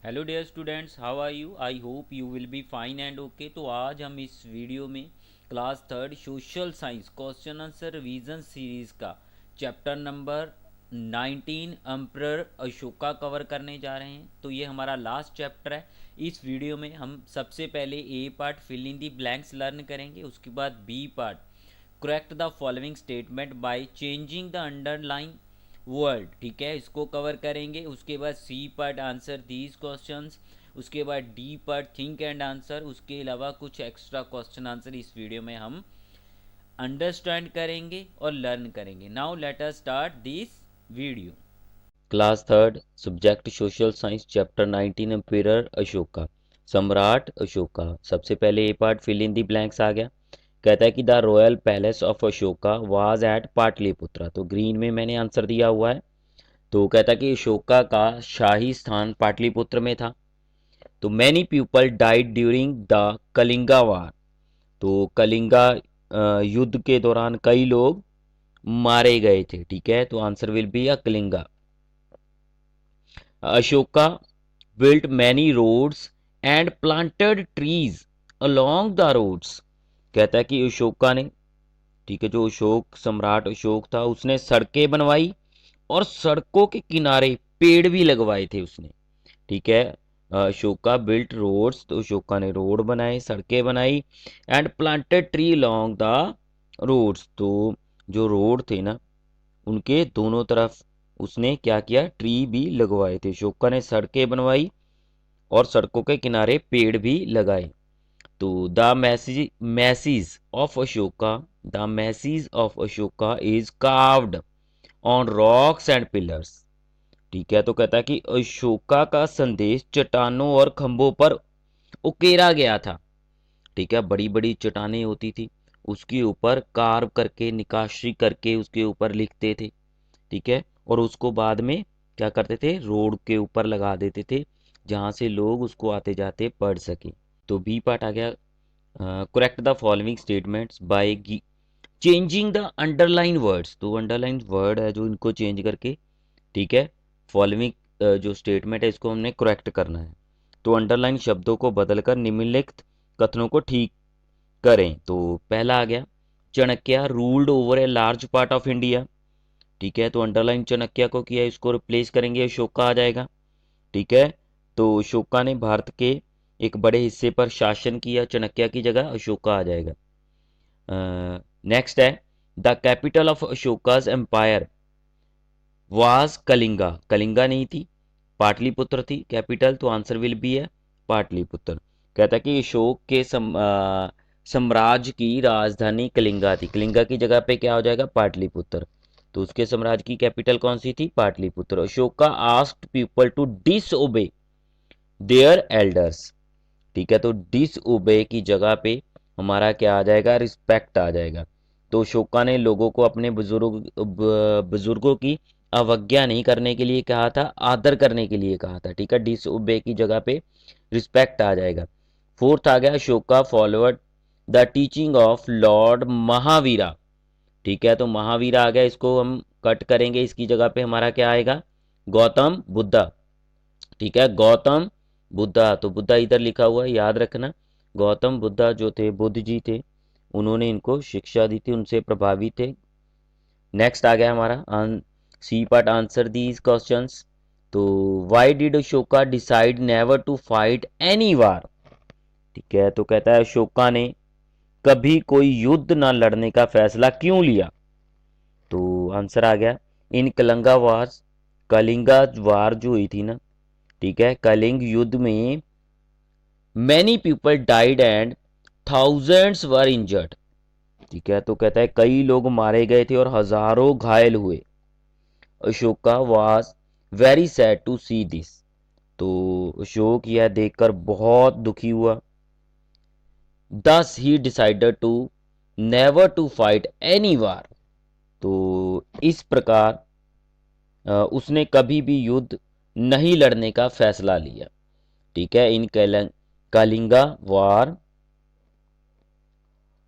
Hello dear students, how are you? I hope you will be fine and okay. तो आज हम इस video में class third social science question answer revision series का chapter number 19 emperor Ashoka cover करने जा रहे हैं। तो ये हमारा लास्ट चैप्टर है। इस वीडियो में हम सबसे पहले A part fill in the blanks learn करेंगे, उसके बाद B part correct the following statement by changing the underline word, ठीक है, इसको कवर करेंगे। उसके बाद C part answer these questions, उसके बाद D part think and answer. उसके अलावा कुछ एक्स्ट्रा क्वेश्चन आंसर इस वीडियो में हम अंडरस्टैंड करेंगे और लर्न करेंगे। Now let us start this video. Class third subject social science chapter 19 emperor Ashoka, सम्राट अशोका। सबसे पहले A part fill in the blanks आ गया। कहता है कि the royal palace of Ashoka was at Pataliputra. तो ग्रीन में मैंने आंसर दिया हुआ है। तो कहता है कि अशोका का शाही स्थान पाटलिपुत्र में था। तो many people died during the Kalinga war. तो कलिंगा युद्ध के दौरान कई लोग मारे गए थे, ठीक है। तो answer will be a Kalinga. Ashoka built many roads and planted trees along the roads। कहता है कि अशोका ने, ठीक है, जो अशोक सम्राट अशोक था उसने सड़कें बनवाई और सड़कों के किनारे पेड़ भी लगवाए थे उसने, ठीक है। अशोका बिल्ट रोड्स, तो अशोका ने रोड बनाए, सड़कें बनाई। And planted tree along the roads, तो जो रोड थे ना उनके दोनों तरफ उसने क्या किया, ट्री भी लगवाए थे। अशोका ने सड़कें बनवाई और सड़कों के किनारे पेड़ भी लगाए। तो the message of Ashoka is carved on rocks and pillars, ठीक है। तो कहता है कि अशोका का संदेश चट्टानों और खंभों पर उकेरा गया था, ठीक है। बड़ी बड़ी चट्टानें होती थी, उसके ऊपर कार्व करके निकाशी करके उसके ऊपर लिखते थे, ठीक है। और उसको बाद में क्या करते थे, रोड के ऊपर लगा देते थे जहां से लोग उसको आते जाते पढ़ सके। तो बी पार्ट आ गया, correct the following statements bye changing the underline words. तो अंडरलाइन वर्ड है जो इनको चेंज करके, ठीक है, फॉलोइंग जो स्टेटमेंट है इसको हमने करेक्ट करना है। तो अंडरलाइन शब्दों को बदलकर निम्नलिखित कथनों को ठीक करें। तो पहला आ गया, Chanakya ruled over a large part of India, ठीक है। तो अंडरलाइन चाणक्य को किया, इसको रिप्लेस करेंगे अशोका आ जाएगा, ठीक है। तो अशोका ने भारत के एक बड़े हिस्से पर शासन किया, चाणक्य की जगह अशोका आ जाएगा। नेक्स्ट है, the capital of Ashoka's empire was Kalinga. Kalinga नहीं थी, पाटलिपुत्र थी कैपिटल। तो आंसर विल बी है पाटलिपुत्र। कहता है कि अशोक के साम्राज्य की राजधानी कलिंगा थी, कलिंगा की जगह पे क्या हो जाएगा, पाटलिपुत्र। तो उसके साम्राज्य की कैपिटल कौन सी थी, Pataliputra. Ashoka asked people to disobey their elders, ठीक है। तो डिसओबे की जगह पे हमारा क्या आ जाएगा, रिस्पेक्ट आ जाएगा। तो अशोका ने लोगों को अपने बुजुर्गों की अवज्ञा नहीं करने के लिए कहा था, आदर करने के लिए कहा था, ठीक है। डिसओबे की जगह पे रिस्पेक्ट आ जाएगा। फोर्थ आ गया, Ashoka followed the teaching of lord Mahavira, ठीक है। तो महावीरा आ गया, इसको हम कट करेंगे, इसकी जगह पे हमारा क्या आएगा, गौतम बुद्धा, ठीक है। गौतम बुद्धा, तो बुद्धा इधर लिखा हुआ है, याद रखना। गौतम बुद्धा जो थे, बुद्ध जी थे, उन्होंने इनको शिक्षा दी थी, उनसे प्रभावित थे। नेक्स्ट आ गया हमारा C part answer these questions. तो why did Ashoka decide never to fight any war, ठीक है। तो कहता है अशोका ने कभी कोई युद्ध ना लड़ने का फैसला क्यों लिया। तो आंसर आ गया, इन कलिंगा वार, कलिंगा वार जो हुई थी ना, ठीक है, कलिंग युद्ध में many people died and thousands were injured, ठीक है। तो कहता है कई लोग मारे गए थे और हजारों घायल हुए। Ashoka was very sad to see this, तो अशोक यह देखकर बहुत दुखी हुआ। Thus he decided to never to fight any war, तो इस प्रकार उसने कभी भी युद्ध नहीं लड़ने का फैसला लिया, ठीक है। In Kalinga war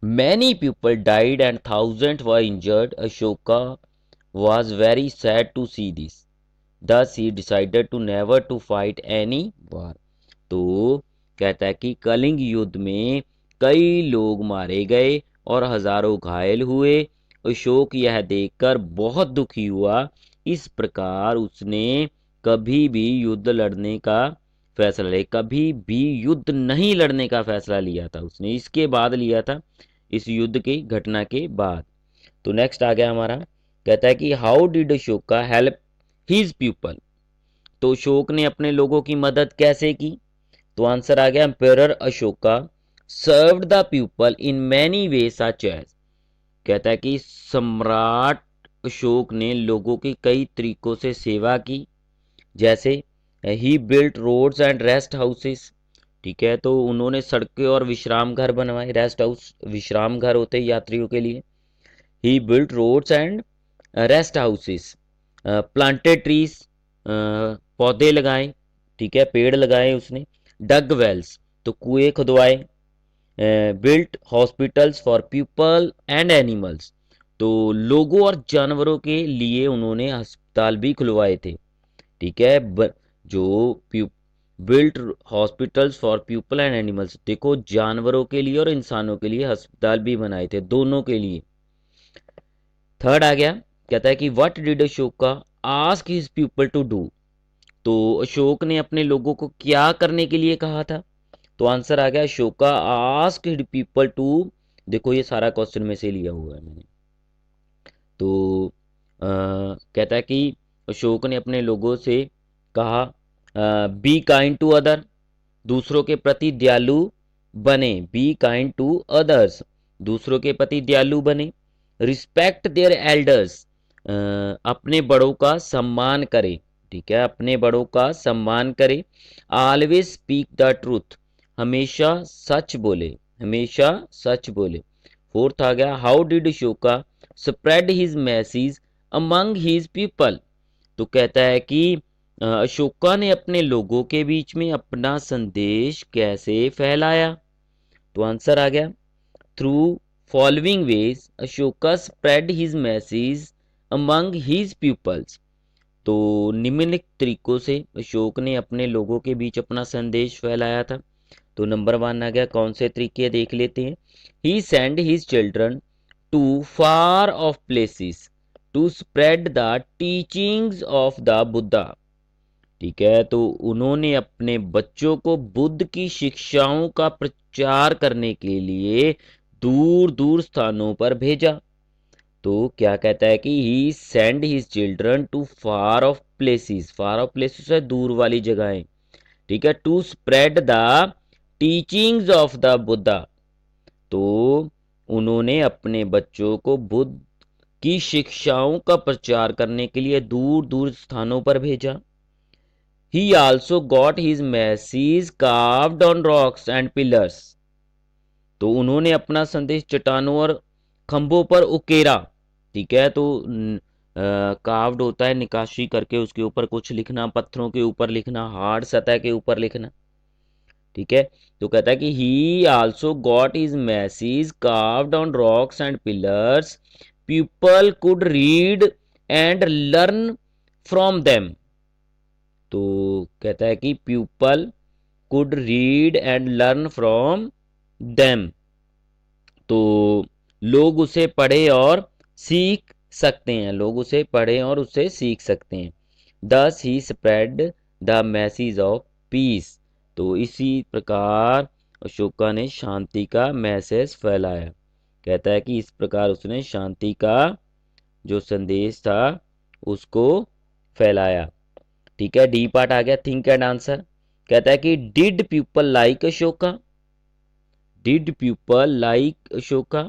many people died and thousand were injured, Ashoka was very sad to see this, thus he decided to never to fight any war. तो कहता है कि कलिंग युद्ध में कई लोग मारे गए और हजारों घायल हुए। अशोक यह देखकर बहुत दुखी हुआ। इस प्रकार उसने कभी भी युद्ध लड़ने का फैसला लिया, कभी भी युद्ध नहीं लड़ने का फैसला लिया था उसने, इसके बाद लिया था, इस युद्ध की घटना के बाद। तो नेक्स्ट आ गया हमारा, कहता है कि how did Ashoka help his people. तो अशोक ने अपने लोगों की मदद कैसे की? तो आंसर आ गया, emperor Ashoka served the people in many way such as. कहता है कि सम्राट अशोक ने लोगों की कई तरीकों से सेवा की, जैसे he built roads and rest houses. ठीक है, तो उन्होंने सड़कें और विश्राम घर बनवाए। रेस्ट हाउस विश्राम घर होते हैं यात्रियों के लिए। He built roads and rest houses, planted trees, पौधे लगाए, ठीक है, पेड़ लगाए उसने। डग वेल्स, तो कुएं खुदवाए। Built hospitals for people and animals, तो लोगों और जानवरों के लिए उन्होंने अस्पताल भी खुलवाए थे। ठीक है, जो built hospitals for people and animals, देखो जानवरों के लिए और इंसानों के लिए अस्पताल भी बनाए थे, दोनों के लिए। थर्ड आ गया, कहता है कि what did Ashoka ask his people to do. तो अशोक ने अपने लोगों को क्या करने के लिए कहा था? तो आंसर आ गया, Ashoka ask his people to, देखो ये सारा क्वेश्चन में से लिया हुआ है मैंने। तो कहता है कि अशोक ने अपने लोगों से कहा, बी काइंड टू अदर, दूसरों के प्रति दयालु बने। बी काइंड टू अदर्स, दूसरों के प्रति दयालु बने। रिस्पेक्ट देयर एल्डर्स, अपने बड़ों का सम्मान करे। ठीक है, अपने बड़ों का सम्मान करे। ऑलवेज स्पीक द ट्रूथ, हमेशा सच बोले, हमेशा सच बोले। फोर्थ आ गया, how did Ashoka spread his message among his people. तो कहता है कि अशोका ने अपने लोगों के बीच में अपना संदेश कैसे फैलाया? तो आंसर आ गया, through following ways Ashoka spread his message among his peoples. तो निम्नलिखित तरीकों से अशोक ने अपने लोगों के बीच अपना संदेश फैलाया था। तो नंबर वन आ गया, कौन से तरीके देख लेते हैं। He send his children to far off places to spread the teachings of the Buddha. ठीक है, तो उन्होंने अपने बच्चों को बुद्ध की शिक्षाओं का प्रचार करने के लिए दूर दूर स्थानों पर भेजा। तो क्या कहता है कि he send his children to far off places, far off places है दूर वाली जगहें। ठीक है, to spread the teachings of the Buddha, तो उन्होंने अपने बच्चों को बुद्ध की शिक्षाओं का प्रचार करने के लिए दूर दूर स्थानों पर भेजा। He also got his message carved on rocks and pillars, तो उन्होंने अपना संदेश चट्टानों और खंभों पर उकेरा। ठीक है, तो कार्व्ड होता है निकाशी करके उसके ऊपर कुछ लिखना, पत्थरों के ऊपर लिखना, हार्ड सतह के ऊपर लिखना। ठीक है, तो कहता है कि ही also got his message carved on rocks and pillars, people could read and learn from them. तो कहता है कि people could read and learn from them, तो लोग उसे पढ़े और सीख सकते हैं, लोग उसे पढ़े और उसे सीख सकते हैं। Thus he spread the message of peace, तो इसी प्रकार अशोका ने शांति का मैसेज फैलाया। कहता है कि इस प्रकार उसने शांति का जो संदेश था उसको फैलाया। ठीक है, डी पार्ट आ गया, थिंक एंड आंसर। कहता है कि did people like Ashoka, did people like Ashoka,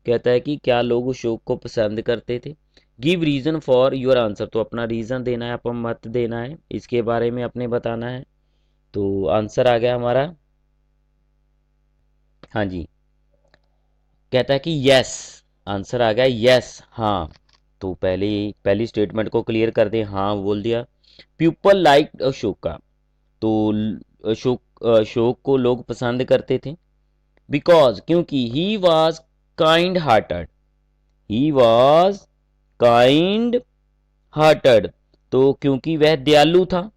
कहता है कि क्या लोग अशोक को पसंद करते थे। Give reason for your answer, तो अपना रीजन देना है, अपना मत देना है, इसके बारे में अपने बताना है। तो आंसर आ गया हमारा, हाँ जी, कहता है कि यस, आंसर आ गया यस, हाँ। तो पहली स्टेटमेंट को क्लियर कर दे, हाँ बोल दिया। पीपल लाइक अशोका, तो अशोक को लोग पसंद करते थे। बिकॉज, क्योंकि he was kind hearted, he was kind hearted, तो क्योंकि वह दयालु था।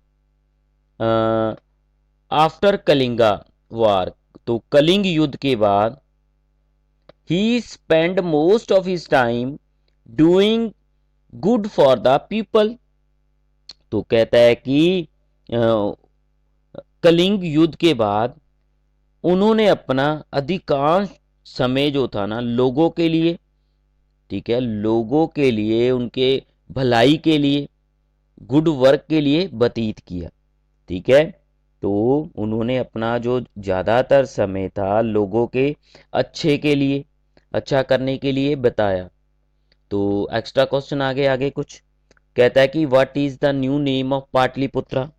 आफ्टर कलिंगा वार, तो कलिंग युद्ध के बाद he spend most of his time doing good for the people. तो कहता है कि कलिंग युद्ध के बाद उन्होंने अपना अधिकांश समय जो था ना लोगों के लिए, ठीक है, लोगों के लिए, उनके भलाई के लिए, गुड वर्क के लिए व्यतीत किया। ठीक है, तो उन्होंने अपना जो ज़्यादातर समय था लोगों के अच्छे के लिए, अच्छा करने के लिए बताया। तो एक्स्ट्रा क्वेश्चन आगे आगे कुछ कहता है कि what is the new name of Pataliputra.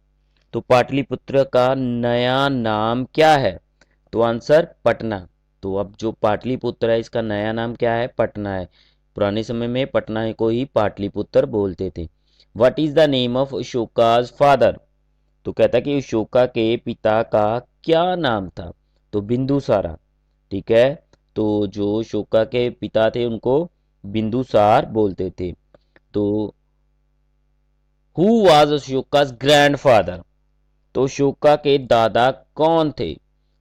तो पाटलिपुत्र का नया नाम क्या है? तो आंसर पटना। तो अब जो पाटलिपुत्र है इसका नया नाम क्या है? पटना है। पुराने समय में पटना को ही पाटलिपुत्र बोलते थे। What is the name of Ashoka's father. तो कहता है कि अशोका के पिता का क्या नाम था? तो बिंदुसारा। ठीक है, तो जो अशोका के पिता थे उनको बिंदुसार बोलते थे। तो हु वाज अशोकाज ग्रैंडफादर। तो अशोका के दादा कौन थे?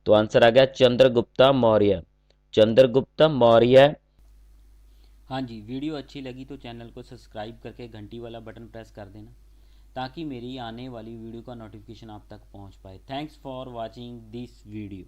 तो आंसर आ गया चंद्रगुप्ता मौर्य। चंद्रगुप्ता मौर्य। हाँ जी, वीडियो अच्छी लगी तो चैनल को सब्सक्राइब करके घंटी वाला बटन प्रेस कर देना, ताकि मेरी आने वाली वीडियो का नोटिफिकेशन आप तक पहुंच पाए। Thanks for watching this video.